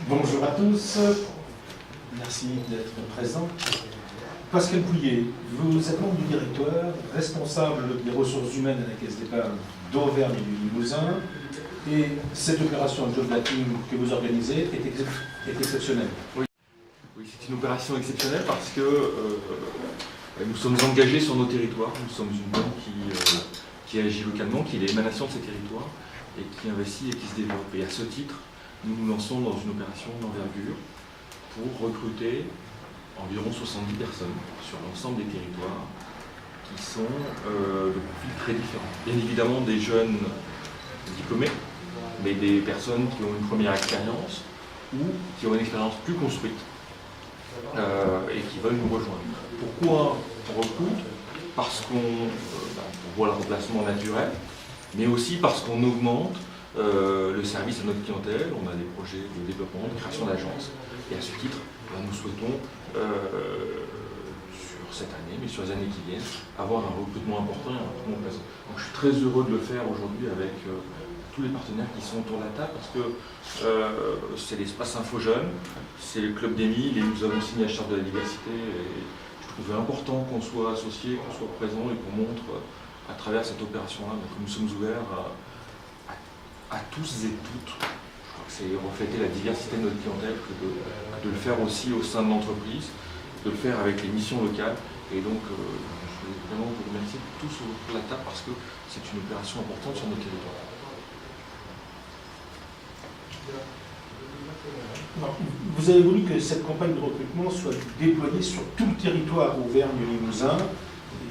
Bonjour à tous, merci d'être présent. Pascal Pouillet, vous êtes membre du directoire, responsable des ressources humaines à la Caisse d'épargne d'Auvergne et du Limousin, et cette opération Job Mapping que vous organisez est exceptionnelle. Oui, c'est une opération exceptionnelle parce que nous sommes engagés sur nos territoires. Nous sommes une banque qui agit localement, qui est l'émanation de ces territoires et qui investit et qui se développe. Et à ce titre, nous nous lançons dans une opération d'envergure pour recruter environ 70 personnes sur l'ensemble des territoires qui sont de profils très différents. Bien évidemment des jeunes diplômés, mais des personnes qui ont une première expérience ou qui ont une expérience plus construite et qui veulent nous rejoindre. Pourquoi on recrute? Parce qu'on voit le remplacement naturel, mais aussi parce qu'on augmente le service à notre clientèle. On a des projets de développement, de création d'agences, et à ce titre, nous souhaitons, sur cette année, mais sur les années qui viennent, avoir un recrutement important et un recrutement présent. Donc je suis très heureux de le faire aujourd'hui avec tous les partenaires qui sont autour de la table, parce que c'est l'espace Info Jeune, c'est le Club des 1000, et nous avons signé la charte de la diversité, et je trouvais important qu'on soit associés, qu'on soit présent et qu'on montre à travers cette opération-là que nous sommes ouverts à tous et toutes. Je crois que c'est refléter la diversité de notre clientèle que de le faire aussi au sein de l'entreprise, de le faire avec les missions locales. Et donc, je voulais vraiment vous remercier tous autour de la table parce que c'est une opération importante sur notre territoire. Vous avez voulu que cette campagne de recrutement soit déployée sur tout le territoire Auvergne-Limousin,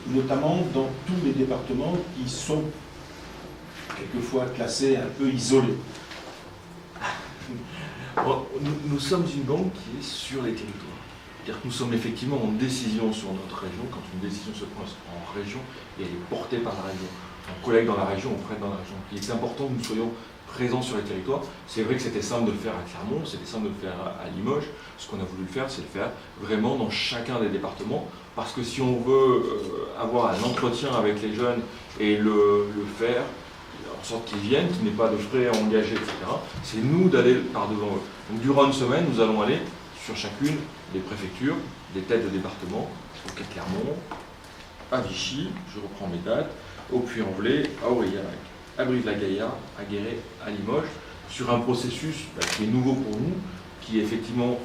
notamment dans tous les départements qui sont quelquefois classés un peu isolés. Nous sommes une banque qui est sur les territoires. C'est-à-dire que nous sommes effectivement en décision sur notre région. Quand une décision se prend en région et elle est portée par la région, on collecte dans la région, on prête dans la région. Il est important que nous soyons présents sur les territoires. C'est vrai que c'était simple de le faire à Clermont, c'était simple de le faire à Limoges. Ce qu'on a voulu faire, c'est le faire vraiment dans chacun des départements. Parce que si on veut avoir un entretien avec les jeunes et le faire en sorte qu'ils viennent, qu'il n'y ait pas de frais à engager, etc., c'est nous d'aller par devant eux. Donc durant une semaine, nous allons aller sur chacune des préfectures, des têtes de département, au Clermont, à Vichy, je reprends mes dates, au Puy-en-Velay, à Aurillac, à Brive-la-Gaillarde, à Guéret, à Limoges, sur un processus qui est nouveau pour nous, qui est effectivement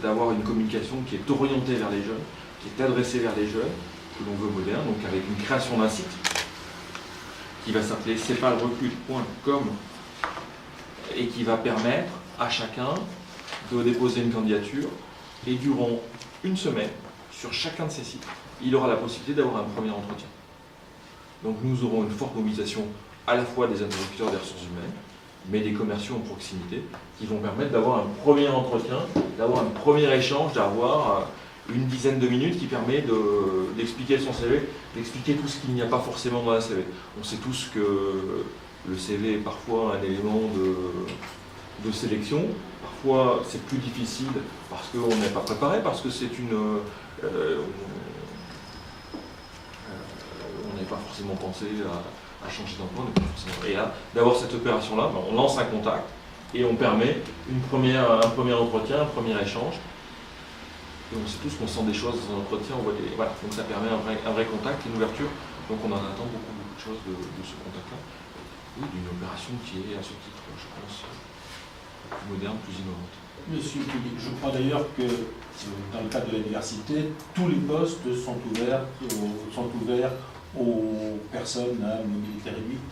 d'avoir une communication qui est orientée vers les jeunes, qui est adressée vers les jeunes, que l'on veut moderne, donc avec une création d'un site qui va s'appeler cepalrecrute.com et qui va permettre à chacun de déposer une candidature, et durant une semaine, sur chacun de ces sites, il aura la possibilité d'avoir un premier entretien. Donc nous aurons une forte mobilisation à la fois des interlocuteurs des ressources humaines, mais des commerciaux en proximité, qui vont permettre d'avoir un premier entretien, d'avoir un premier échange, d'avoir une dizaine de minutes qui permet d'expliquer son CV, d'expliquer tout ce qu'il n'y a pas forcément dans la CV. On sait tous que le CV est parfois un élément de sélection. Parfois, c'est plus difficile parce qu'on n'est pas préparé, parce que c'est on n'est pas forcément pensé à changer d'emploi. Et là, d'avoir cette opération-là, on lance un contact et on permet un premier entretien, un premier échange. Et on sait tous qu'on sent des choses dans un entretien, on voit voilà, donc ça permet un vrai contact, une ouverture. Donc on en attend beaucoup de choses de ce contact-là. Oui, d'une opération qui est à ce titre, je pense, plus moderne, plus innovante. Monsieur Pouillet, je crois d'ailleurs que dans le cadre de la diversité, tous les postes sont ouverts aux personnes à mobilité réduite.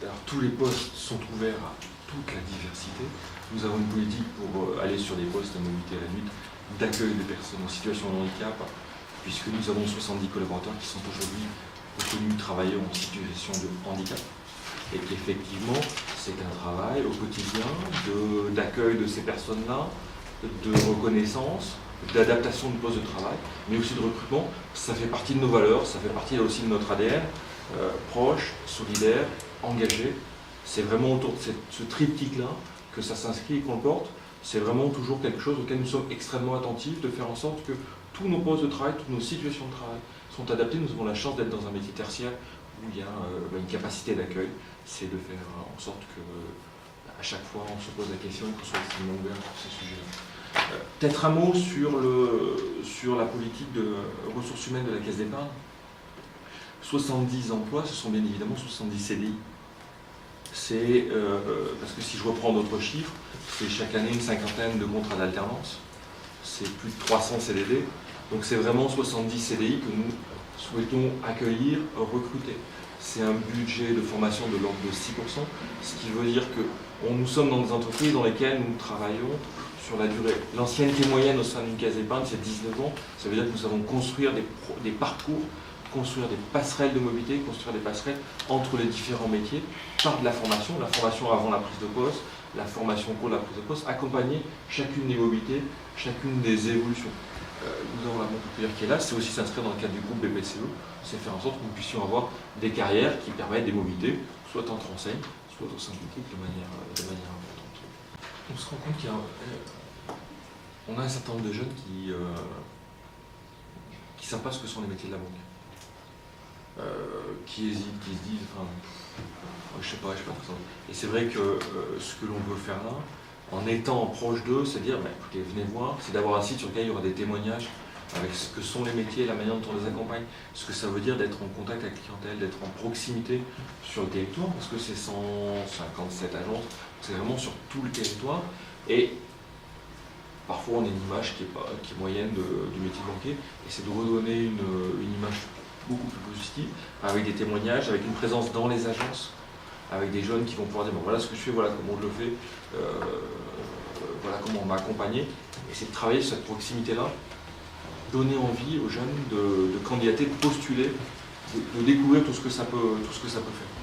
Alors tous les postes sont ouverts à toute la diversité. Nous avons une politique pour aller sur des postes à mobilité réduite d'accueil de personnes en situation de handicap, puisque nous avons 70 collaborateurs qui sont aujourd'hui reconnus travailleurs en situation de handicap. Et qu'effectivement, c'est un travail au quotidien d'accueil de ces personnes-là, de reconnaissance, d'adaptation du poste de travail, mais aussi de recrutement. Ça fait partie de nos valeurs, ça fait partie aussi de notre ADN, proche, solidaire, engagé. C'est vraiment autour de ce triptyque-là que ça s'inscrit et qu'on le porte. C'est vraiment toujours quelque chose auquel nous sommes extrêmement attentifs, de faire en sorte que tous nos postes de travail, toutes nos situations de travail sont adaptées. Nous avons la chance d'être dans un métier tertiaire où il y a une capacité d'accueil. C'est de faire en sorte que à chaque fois on se pose la question et qu'on soit extrêmement ouvert sur ces sujets-là. Peut-être un mot sur la politique de ressources humaines de la Caisse d'épargne. 70 emplois, ce sont bien évidemment 70 CDI. C'est parce que si je reprends d'autres chiffres, c'est chaque année une cinquantaine de contrats d'alternance, c'est plus de 300 CDD, donc c'est vraiment 70 CDI que nous souhaitons accueillir, recruter. C'est un budget de formation de l'ordre de 6%, ce qui veut dire que nous sommes dans des entreprises dans lesquelles nous travaillons sur la durée. L'ancienneté moyenne au sein d'une caisse d'épargne, c'est 19 ans, ça veut dire que nous savons construire des parcours, construire des passerelles de mobilité, construire des passerelles entre les différents métiers par de la formation avant la prise de poste, la formation au cours de la prise de poste, accompagner chacune des mobilités, chacune des évolutions. Nous avons la banque populaire qui est là, c'est aussi s'inscrire dans le cadre du groupe BPCE, c'est faire en sorte que nous puissions avoir des carrières qui permettent des mobilités, soit entre enseignes, soit au sein du groupe de manière importante. On se rend compte qu'il y a un certain nombre de jeunes qui ne savent pas ce que sont les métiers de la banque. Qui hésitent, qui se disent, enfin, je sais pas tout ça. Et c'est vrai que ce que l'on veut faire là, en étant proche d'eux, c'est dire, écoutez, venez voir, c'est d'avoir un site sur lequel il y aura des témoignages avec ce que sont les métiers, la manière dont on les accompagne, ce que ça veut dire d'être en contact avec la clientèle, d'être en proximité sur le territoire, parce que c'est 157 agences, c'est vraiment sur tout le territoire, et parfois on a une image qui est moyenne du métier de banquier, et c'est de redonner une image beaucoup plus positive, avec des témoignages, avec une présence dans les agences, avec des jeunes qui vont pouvoir dire voilà ce que je fais, voilà comment je le fais, voilà comment on m'a accompagné. Et c'est de travailler sur cette proximité-là, donner envie aux jeunes de candidater, de postuler, de découvrir tout ce que ça peut faire.